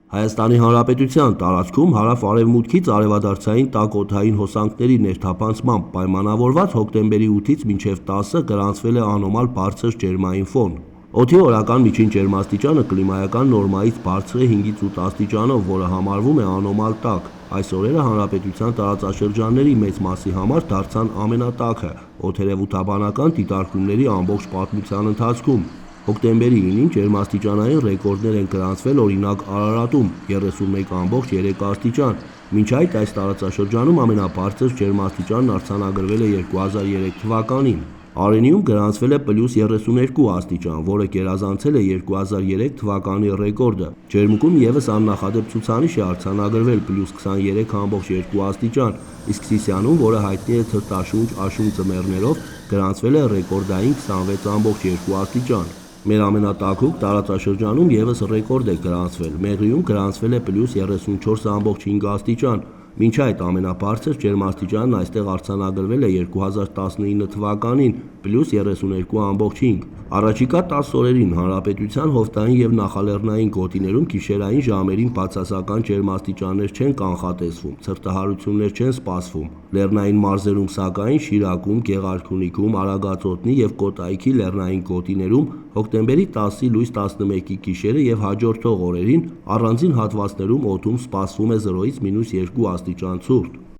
Հայաստանի Հանրապետության տարածքում հարավ-արևմուտքից արևադարձային տաք օդային հոսանքների ներթափանցմամբ պայմանավորված հոկտեմբերի 8-ից մինչև 10-ը գրանցվել է անոմալ բարձր ջերմային ֆոն։ Օդի օրական միջին ջերմաստիճանը կլիմայական նորմայից բարձր է 5-ից 8 աստիճանով, որը համարվում է անոմալ տաք։ Այս օրերը հանրապետության տարածաշրջանների մեծ մասի համար դարձան ամենատաքը օդերևութաբանական դիտարկումների ամբողջ պատմության ընթացքում։ Հոկտեմբերի 9-ին ջերմաստիճանային ռեկորդներ են գրանցվել օրինակ Արարատում 31.3 աստիճան, մինչ այդ տարածաշրջանում ամենաբարձր ջերմաստիճանն արձանագրվել է 2003 թվականին։ Արենիում գրանցվել է +32 աստիճան, որը գերազանցել է 2003 թվականի ռեկորդը։ Ջերմուկում եւս աննախադեպ ցուցանիշ է արձանագրվել +23.2 աստիճան, իսկ Սիսիանում, որը հայտնի է թրտաշունչ աշուն ձմեռներով, գրանցվել է ռեկորդային 26.2 աստիճան։ Մեր ամենատաքուկ տարածաշրջանում եւս ռեկորդ է գրանցվել։ Մեղրիում գրանցվել է +34.5 աստիճան, մինչ այդ ամենաբարձր ջերմաստիճանն այստեղ արձանագրվել է 2019 թվականին +32.5։ Առաջիկա 10 օրերին հանրապետության հովտային եւ նախալեռնային գոտիներում գիշերային ժամերին բացասական ջերմաստիճաններ չեն կանխատեսվում, ցրտահարություններ չեն սպասվում։ Լեռնային մարզերում սակայն Շիրակում, Գեղարքունիքում, Արագածոտնի եւ Կոտայքի լեռնային գոտիներում հոկտեմբերի 10-ի լույս 11-ի գիշերը եւ հաջորդող օրերին առանձին հատվածներում օդում սպասվում է 0-ից -2 աստիճան ցուրտ։